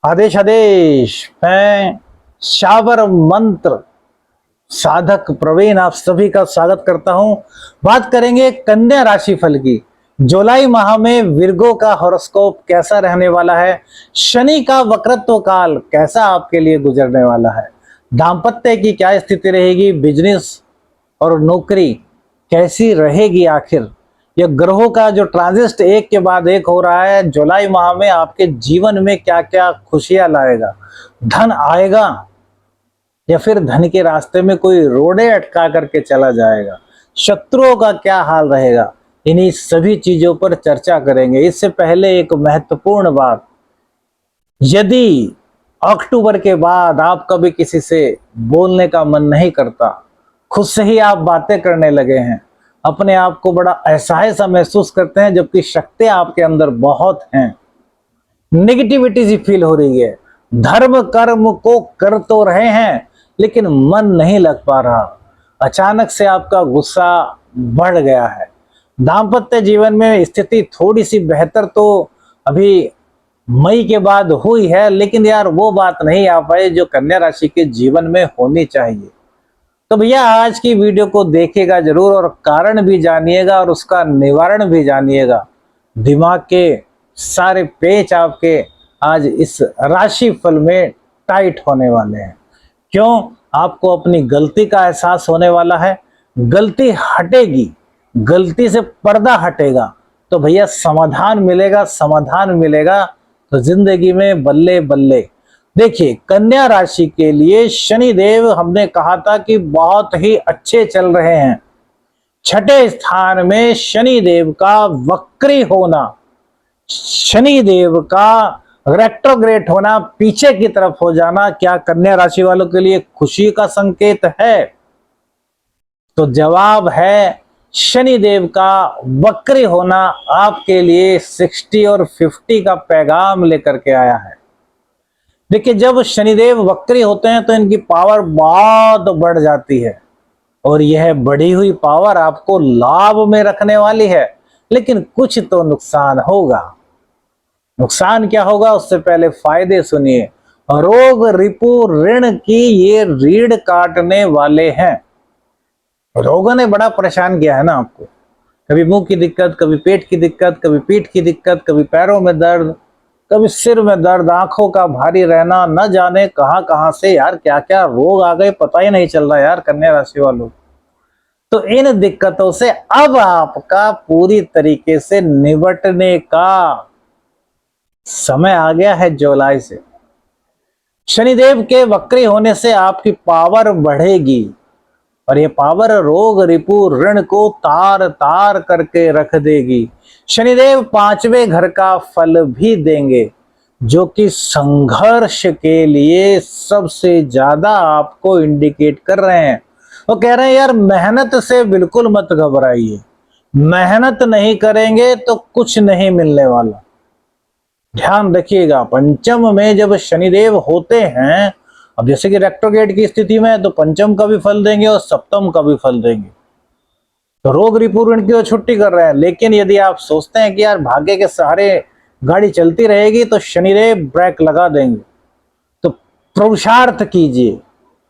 आदेश आदेश। मैं शाबर मंत्र साधक प्रवीण आप सभी का स्वागत करता हूं। बात करेंगे कन्या राशि फल की। जुलाई माह में विर्गो का हॉरोस्कोप कैसा रहने वाला है, शनि का वक्रत्व काल कैसा आपके लिए गुजरने वाला है, दाम्पत्य की क्या स्थिति रहेगी, बिजनेस और नौकरी कैसी रहेगी, आखिर यह ग्रहों का जो ट्रांजिट एक के बाद एक हो रहा है जुलाई माह में आपके जीवन में क्या क्या खुशियां लाएगा, धन आएगा या फिर धन के रास्ते में कोई रोड़े अटका करके चला जाएगा, शत्रुओं का क्या हाल रहेगा, इन्हीं सभी चीजों पर चर्चा करेंगे। इससे पहले एक महत्वपूर्ण बात, यदि अक्टूबर के बाद आपका भी किसी से बोलने का मन नहीं करता, खुद से ही आप बातें करने लगे हैं, अपने आप को बड़ा असहाय महसूस करते हैं जबकि शक्तियां आपके अंदर बहुत हैं, नेगेटिविटी सी फील हो रही है, धर्म कर्म को कर तो रहे हैं लेकिन मन नहीं लग पा रहा, अचानक से आपका गुस्सा बढ़ गया है, दाम्पत्य जीवन में स्थिति थोड़ी सी बेहतर तो अभी मई के बाद हुई है, लेकिन यार वो बात नहीं आ पाई जो कन्या राशि के जीवन में होनी चाहिए। तो भैया आज की वीडियो को देखिएगा जरूर और कारण भी जानिएगा और उसका निवारण भी जानिएगा। दिमाग के सारे पेच आपके आज इस राशि फल में टाइट होने वाले हैं। क्यों? आपको अपनी गलती का एहसास होने वाला है, गलती हटेगी, गलती से पर्दा हटेगा तो भैया समाधान मिलेगा, समाधान मिलेगा तो जिंदगी में बल्ले बल्ले। देखिए कन्या राशि के लिए शनि देव हमने कहा था कि बहुत ही अच्छे चल रहे हैं। छठे स्थान में शनि देव का वक्री होना, शनि देव का रेट्रोग्रेड होना, पीछे की तरफ हो जाना क्या कन्या राशि वालों के लिए खुशी का संकेत है? तो जवाब है शनि देव का वक्री होना आपके लिए 60 और 50 का पैगाम लेकर के आया है। देखिए जब शनिदेव वक्री होते हैं तो इनकी पावर बहुत बढ़ जाती है और यह बढ़ी हुई पावर आपको लाभ में रखने वाली है, लेकिन कुछ तो नुकसान होगा। नुकसान क्या होगा उससे पहले फायदे सुनिए। रोग रिपु ऋण की ये रीढ़ काटने वाले हैं। रोगों ने बड़ा परेशान किया है ना आपको, कभी मुंह की दिक्कत, कभी पेट की दिक्कत, कभी पीठ की दिक्कत, कभी पैरों में दर्द, कभी सिर में दर्द, आंखों का भारी रहना, न जाने कहां कहां से यार क्या क्या रोग आ गए पता ही नहीं चल रहा यार कन्या राशि वालों। तो इन दिक्कतों से अब आपका पूरी तरीके से निपटने का समय आ गया है। जुलाई से शनिदेव के वक्री होने से आपकी पावर बढ़ेगी और ये पावर रोग रिपु ऋण को तार तार करके रख देगी। शनिदेव पांचवें घर का फल भी देंगे जो कि संघर्ष के लिए सबसे ज्यादा आपको इंडिकेट कर रहे हैं। वो कह रहे हैं यार मेहनत से बिल्कुल मत घबराइए, मेहनत नहीं करेंगे तो कुछ नहीं मिलने वाला। ध्यान रखिएगा पंचम में जब शनिदेव होते हैं, अब जैसे कि रेट्रोग्रेड की स्थिति में तो पंचम का भी फल देंगे और सप्तम का भी फल देंगे, तो रोग रिपु ऋण की छुट्टी कर रहे हैं। लेकिन यदि आप सोचते हैं कि यार भाग्य के सहारे गाड़ी चलती रहेगी तो शनिदेव ब्रेक लगा देंगे, तो पुरुषार्थ कीजिए,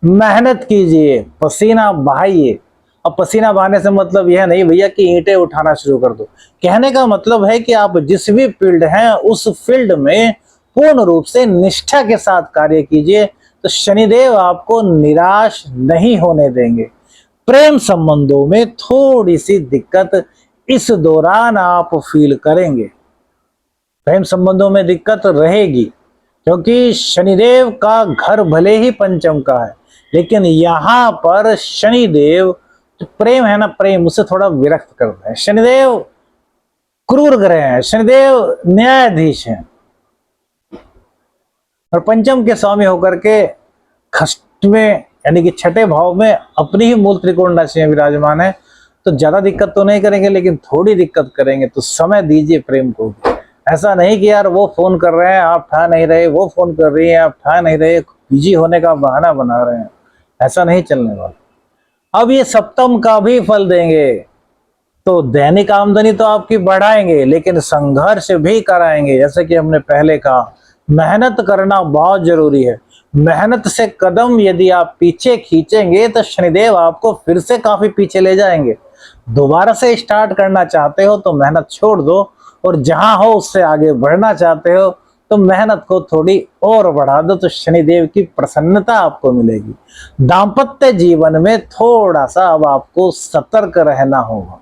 मेहनत कीजिए, पसीना बहाइए। अब पसीना बहाने से मतलब यह नहीं भैया कि ईंटें उठाना शुरू कर दो, कहने का मतलब है कि आप जिस भी फील्ड हैं उस फील्ड में पूर्ण रूप से निष्ठा के साथ कार्य कीजिए तो शनिदेव आपको निराश नहीं होने देंगे। प्रेम संबंधों में थोड़ी सी दिक्कत इस दौरान आप फील करेंगे, प्रेम संबंधों में दिक्कत रहेगी क्योंकि शनिदेव का घर भले ही पंचम का है लेकिन यहाँ पर शनिदेव जो प्रेम है ना, प्रेम उससे थोड़ा विरक्त करता है। शनिदेव क्रूर ग्रह है, शनिदेव न्यायाधीश हैं और पंचम के स्वामी होकर के खष्टवें यानी कि छठे भाव में अपनी ही मूल त्रिकोण राशि में विराजमान है। तो ज्यादा दिक्कत तो नहीं करेंगे लेकिन थोड़ी दिक्कत करेंगे, तो समय दीजिए प्रेम को। ऐसा नहीं कि यार वो फोन कर रहे हैं आप ठा नहीं रहे, वो फोन कर रही है आप ठा नहीं रहे, बिजी होने का बहाना बना रहे हैं, ऐसा नहीं चलने वाला। अब ये सप्तम का भी फल देंगे तो दैनिक आमदनी तो आपकी बढ़ाएंगे लेकिन संघर्ष भी कराएंगे। जैसे कि हमने पहले कहा मेहनत करना बहुत जरूरी है। मेहनत से कदम यदि आप पीछे खींचेंगे तो शनिदेव आपको फिर से काफी पीछे ले जाएंगे। दोबारा से स्टार्ट करना चाहते हो तो मेहनत छोड़ दो, और जहां हो उससे आगे बढ़ना चाहते हो तो मेहनत को थोड़ी और बढ़ा दो, तो शनिदेव की प्रसन्नता आपको मिलेगी। दाम्पत्य जीवन में थोड़ा सा अब आपको सतर्क रहना होगा।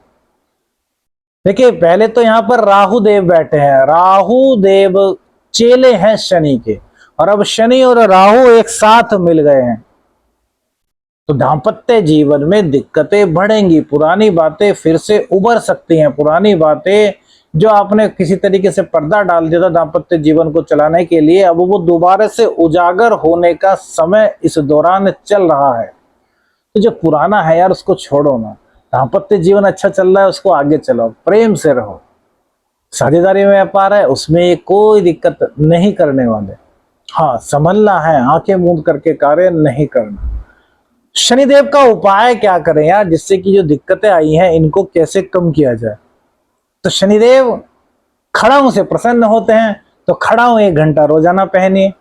देखिए, पहले तो यहाँ पर राहु देव बैठे हैं। राहु देव चेले हैं शनि के, और अब शनि और राहु एक साथ मिल गए हैं, तो दाम्पत्य जीवन में दिक्कतें बढ़ेंगी। पुरानी बातें फिर से उभर सकती हैं। पुरानी बातें जो आपने किसी तरीके से पर्दा डाल दिया था दाम्पत्य जीवन को चलाने के लिए, अब वो दोबारा से उजागर होने का समय इस दौरान चल रहा है। तो जो पुराना है यार, उसको छोड़ो ना। दाम्पत्य जीवन अच्छा चल रहा है, उसको आगे चलाओ, प्रेम से रहो। साझेदारी में व्यापार है, उसमें कोई दिक्कत नहीं करने वाले। हाँ, संभलना है, आंखें मूंद करके कार्य नहीं करना। शनिदेव का उपाय क्या करें यार, जिससे कि जो दिक्कतें आई हैं इनको कैसे कम किया जाए। तो शनिदेव खड़ाऊ से प्रसन्न होते हैं, तो खड़ाऊ 1 घंटा रोजाना पहनिए।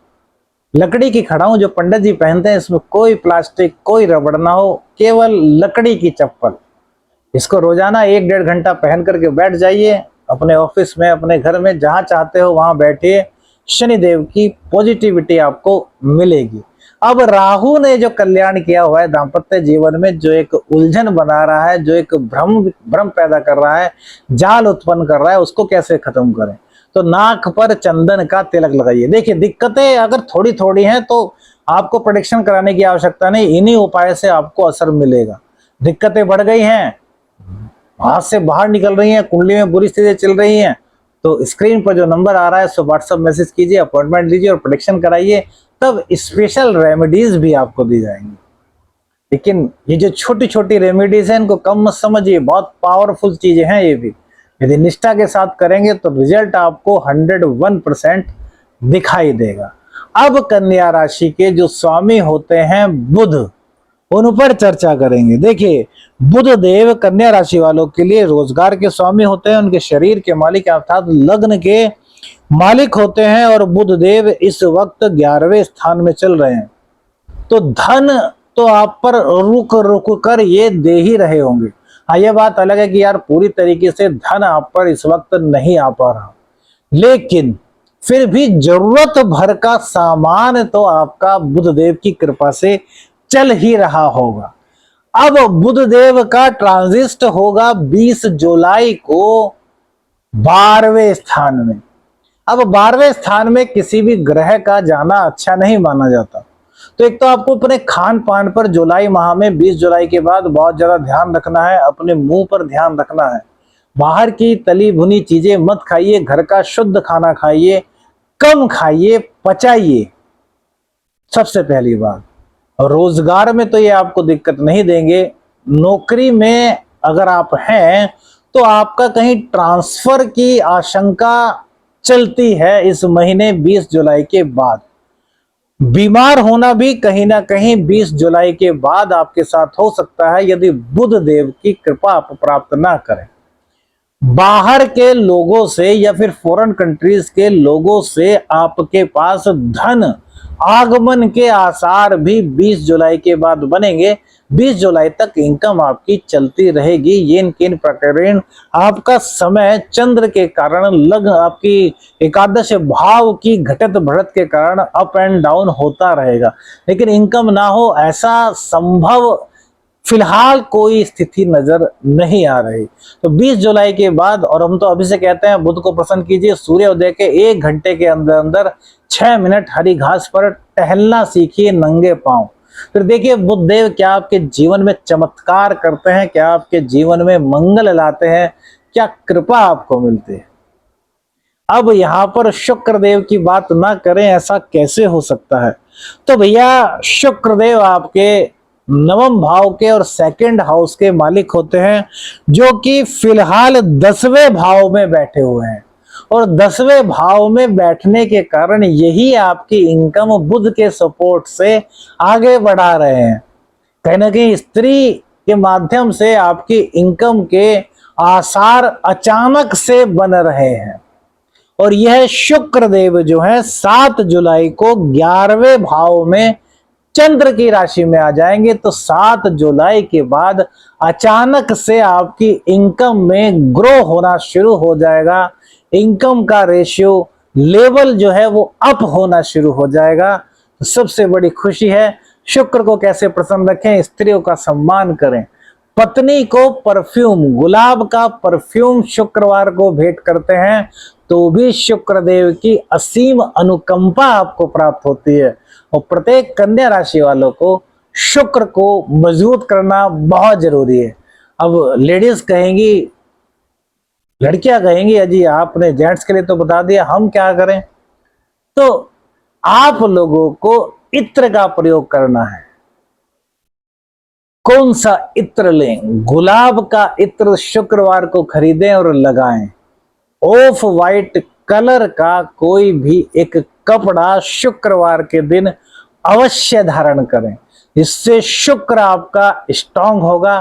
लकड़ी की खड़ाऊ जो पंडित जी पहनते हैं, इसमें कोई प्लास्टिक कोई रबड़ ना हो, केवल लकड़ी की चप्पल। इसको रोजाना 1-1.5 घंटा पहन करके बैठ जाइए अपने ऑफिस में, अपने घर में, जहां चाहते हो वहां बैठिए। शनिदेव की पॉजिटिविटी आपको मिलेगी। अब राहु ने जो कल्याण किया हुआ है दाम्पत्य जीवन में, जो एक उलझन बना रहा है, जो एक भ्रम पैदा कर रहा है, जाल उत्पन्न कर रहा है, उसको कैसे खत्म करें। तो नाक पर चंदन का तिलक लगाइए। देखिए, दिक्कतें अगर थोड़ी थोड़ी हैं तो आपको प्रेडिक्शन कराने की आवश्यकता नहीं, इन्हीं उपाय से आपको असर मिलेगा। दिक्कतें बढ़ गई हैं, हाथ से बाहर निकल रही हैं, कुंडली में बुरी स्थिति चल रही हैं, तो स्क्रीन पर जो नंबर आ रहा है उसको व्हाट्सएप मैसेज कीजिए, अपॉइंटमेंट लीजिए और प्रेडिक्शन कराइए। तब स्पेशल रेमेडीज भी आपको दी जाएंगी। लेकिन ये जो छोटी छोटी रेमेडीज हैं इनको कम मत समझिए, बहुत पावरफुल चीजें हैं ये भी। यदि निष्ठा के साथ करेंगे तो रिजल्ट आपको 101% दिखाई देगा। अब कन्या राशि के जो स्वामी होते हैं बुध, उन पर चर्चा करेंगे। देखिए, बुध देव कन्या राशि वालों के लिए रोजगार के स्वामी होते हैं, उनके शरीर के मालिक अर्थात लग्न के मालिक होते हैं, और बुध देव इस वक्त 11वें स्थान में चल रहे हैं। तो धन तो आप पर रुक रुक कर ये दे ही रहे होंगे। हाँ, ये बात अलग है कि यार पूरी तरीके से धन आप पर इस वक्त नहीं आ पा रहा, लेकिन फिर भी जरूरत भर का सामान तो आपका बुध देव की कृपा से चल ही रहा होगा। अब बुध देव का ट्रांजिट होगा 20 जुलाई को 12वें स्थान में। अब 12वें स्थान में किसी भी ग्रह का जाना अच्छा नहीं माना जाता। तो एक तो आपको अपने खान पान पर जुलाई माह में 20 जुलाई के बाद बहुत ज्यादा ध्यान रखना है, अपने मुंह पर ध्यान रखना है। बाहर की तली भुनी चीजें मत खाइए, घर का शुद्ध खाना खाइए, कम खाइए, पचाइए, सबसे पहली बात। रोजगार में तो ये आपको दिक्कत नहीं देंगे। नौकरी में अगर आप हैं तो आपका कहीं ट्रांसफर की आशंका चलती है इस महीने 20 जुलाई के बाद। बीमार होना भी कहीं ना कहीं 20 जुलाई के बाद आपके साथ हो सकता है, यदि बुध देव की कृपा आप प्राप्त ना करें। बाहर के लोगों से या फिर फॉरेन कंट्रीज के लोगों से आपके पास धन आगमन के आसार भी 20 जुलाई के बाद बनेंगे। 20 जुलाई तक इनकम आपकी चलती रहेगी। ये किन प्रकार आपका समय चंद्र के कारण लग आपकी एकादश भाव की घटत बढ़त के कारण अप एंड डाउन होता रहेगा, लेकिन इनकम ना हो ऐसा संभव फिलहाल कोई स्थिति नजर नहीं आ रही। तो 20 जुलाई के बाद, और हम तो अभी से कहते हैं बुध को प्रसन्न कीजिए, सूर्योदय के 1 घंटे के अंदर अंदर 6 मिनट हरी घास पर टहलना सीखिए नंगे पांव। फिर देखिए बुध देव क्या आपके जीवन में चमत्कार करते हैं, क्या आपके जीवन में मंगल लाते हैं, क्या कृपा आपको मिलती है। अब यहाँ पर शुक्र देव की बात ना करें, ऐसा कैसे हो सकता है। तो भैया शुक्र देव आपके 9वें भाव के और 2nd हाउस के मालिक होते हैं, जो कि फिलहाल 10वें भाव में बैठे हुए हैं, और 10वें भाव में बैठने के कारण यही आपकी इनकम बुध के सपोर्ट से आगे बढ़ा रहे हैं। कहीं ना कहीं स्त्री के माध्यम से आपकी इनकम के आसार अचानक से बन रहे हैं। और यह शुक्र देव जो है 7 जुलाई को 11वें भाव में चंद्र की राशि में आ जाएंगे। तो 7 जुलाई के बाद अचानक से आपकी इनकम में ग्रो होना शुरू हो जाएगा। इनकम का रेशियो लेवल जो है वो अप होना शुरू हो जाएगा। तो सबसे बड़ी खुशी है। शुक्र को कैसे प्रसन्न रखें, स्त्रियों का सम्मान करें। पत्नी को परफ्यूम, गुलाब का परफ्यूम शुक्रवार को भेंट करते हैं तो भी शुक्र देव की असीम अनुकंपा आपको प्राप्त होती है। और प्रत्येक कन्या राशि वालों को शुक्र को मजबूत करना बहुत जरूरी है। अब लेडीज कहेंगी, लड़कियां कहेंगी अजी आपने जेंट्स के लिए तो बता दिया, हम क्या करें? तो आप लोगों को इत्र का प्रयोग करना है। कौन सा इत्र लें? गुलाब का इत्र शुक्रवार को खरीदें और लगाएं। ऑफ वाइट कलर का कोई भी एक कपड़ा शुक्रवार के दिन अवश्य धारण करें। इससे शुक्र आपका स्ट्रांग होगा।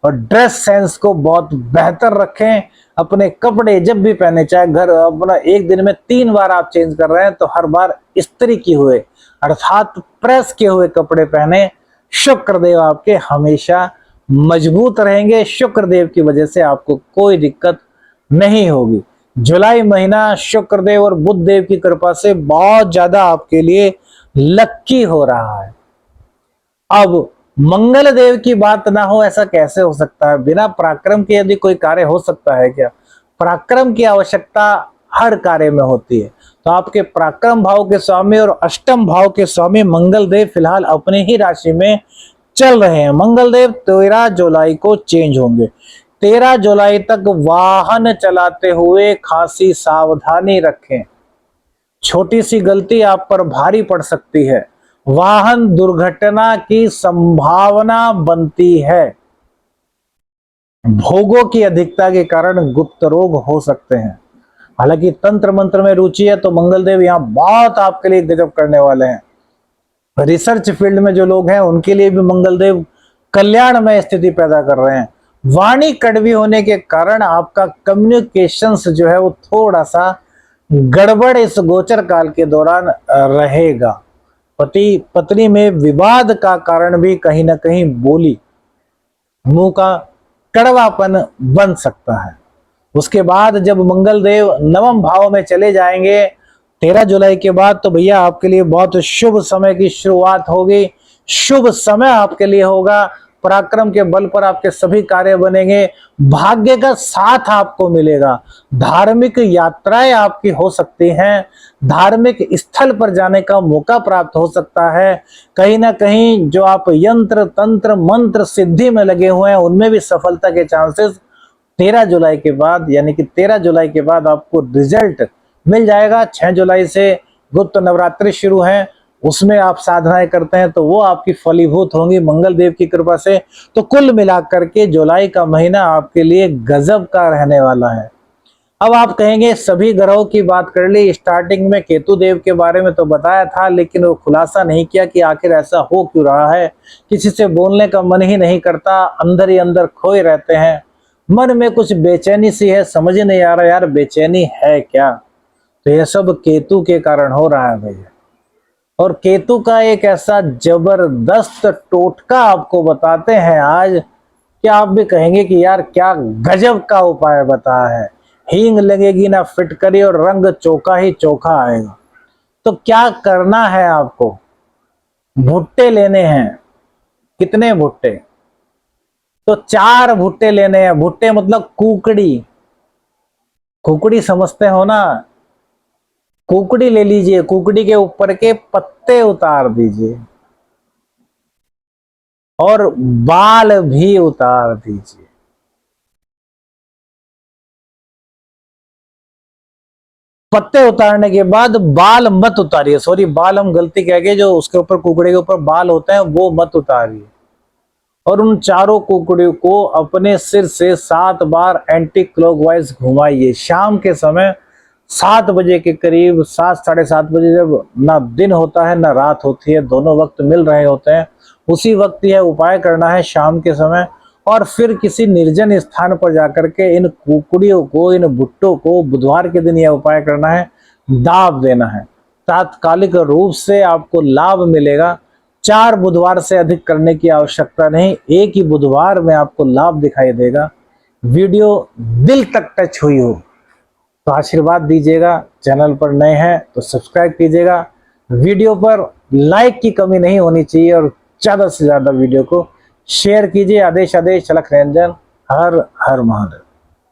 और ड्रेस सेंस को बहुत बेहतर रखें। अपने कपड़े जब भी पहने, चाहे घर अपना एक दिन में 3 बार आप चेंज कर रहे हैं तो हर बार इस्त्री किए हुए अर्थात प्रेस किए हुए कपड़े पहने। शुक्र देव आपके हमेशा मजबूत रहेंगे। शुक्र देव की वजह से आपको कोई दिक्कत नहीं होगी। जुलाई महीना शुक्र देव और बुध देव की कृपा से बहुत ज्यादा आपके लिए लक्की हो रहा है। अब मंगल देव की बात ना हो ऐसा कैसे हो सकता है? बिना पराक्रम के यदि कोई कार्य हो सकता है क्या? पराक्रम की आवश्यकता हर कार्य में होती है। तो आपके पराक्रम भाव के स्वामी और अष्टम भाव के स्वामी मंगल देव फिलहाल अपनी ही राशि में चल रहे हैं। मंगल देव 13 जुलाई को चेंज होंगे। 13 जुलाई तक वाहन चलाते हुए खासी सावधानी रखें। छोटी सी गलती आप पर भारी पड़ सकती है। वाहन दुर्घटना की संभावना बनती है। भोगों की अधिकता के कारण गुप्त रोग हो सकते हैं। हालांकि तंत्र मंत्र में रुचि है तो मंगल देव यहाँ बहुत आपके लिए गजब करने वाले हैं। रिसर्च फील्ड में जो लोग हैं उनके लिए भी मंगल देव कल्याणमय स्थिति पैदा कर रहे हैं। वाणी कड़वी होने के कारण आपका कम्युनिकेशंस जो है वो थोड़ा सा गड़बड़ इस गोचर काल के दौरान रहेगा। पति पत्नी में विवाद का कारण भी कहीं ना कहीं बोली, मुंह का कड़वापन बन सकता है। उसके बाद जब मंगल देव नवम भाव में चले जाएंगे 13 जुलाई के बाद, तो भैया आपके लिए बहुत शुभ समय की शुरुआत होगी। शुभ समय आपके लिए होगा। पराक्रम के बल पर आपके सभी कार्य बनेंगे। भाग्य का साथ आपको मिलेगा। धार्मिक यात्राएं आपकी हो सकती हैं। धार्मिक स्थल पर जाने का मौका प्राप्त हो सकता है। कहीं ना कहीं जो आप यंत्र तंत्र मंत्र सिद्धि में लगे हुए हैं उनमें भी सफलता के चांसेस 13 जुलाई के बाद, यानी कि 13 जुलाई के बाद आपको रिजल्ट मिल जाएगा। 6 जुलाई से गुप्त नवरात्रि शुरू है, उसमें आप साधनाएं करते हैं तो वो आपकी फलीभूत होंगी मंगल देव की कृपा से। तो कुल मिलाकर के जुलाई का महीना आपके लिए गजब का रहने वाला है। अब आप कहेंगे सभी ग्रहों की बात कर ली, स्टार्टिंग में केतु देव के बारे में तो बताया था लेकिन वो खुलासा नहीं किया कि आखिर ऐसा हो क्यों रहा है। किसी से बोलने का मन ही नहीं करता, अंदर ही अंदर खोए रहते हैं। मन में कुछ बेचैनी सी है, समझ नहीं आ रहा यार बेचैनी है क्या। तो यह सब केतु के कारण हो रहा है भैया। और केतु का एक ऐसा जबरदस्त टोटका आपको बताते हैं आज कि आप भी कहेंगे कि यार क्या गजब का उपाय बताया है। हींग लगेगी ना फिटकरी और रंग चोखा ही चोखा आएगा। तो क्या करना है आपको? भुट्टे लेने हैं। कितने भुट्टे? तो 4 भुट्टे लेने हैं। भुट्टे मतलब कुकड़ी, कुकड़ी समझते हो ना? कुकड़ी ले लीजिए, कुकड़ी के ऊपर के पत्ते उतार दीजिए और बाल भी उतार दीजिए। पत्ते उतारने के बाद बाल मत उतारिए, सॉरी बाल हम गलती कह गए, जो उसके ऊपर कुकड़ी के ऊपर बाल होते हैं वो मत उतारिए। और उन चारों कुकड़ियों को अपने सिर से 7 बार एंटी क्लॉकवाइज घुमाइए। शाम के समय 7 बजे के करीब, 7 साढ़े 7 बजे, जब ना दिन होता है ना रात होती है, दोनों वक्त मिल रहे होते हैं, उसी वक्त यह उपाय करना है शाम के समय। और फिर किसी निर्जन स्थान पर जाकर के इन कुकड़ियों को, इन भुट्टों को बुधवार के दिन यह उपाय करना है, दाब देना है। तात्कालिक रूप से आपको लाभ मिलेगा। 4 बुधवार से अधिक करने की आवश्यकता नहीं, एक ही बुधवार में आपको लाभ दिखाई देगा। वीडियो दिल तक टच हुई हो तो आशीर्वाद दीजिएगा, चैनल पर नए हैं तो सब्सक्राइब कीजिएगा। वीडियो पर लाइक की कमी नहीं होनी चाहिए और ज्यादा से ज्यादा वीडियो को शेयर कीजिए। आदेश आदेश, अलख निरंजन, हर हर महादेव।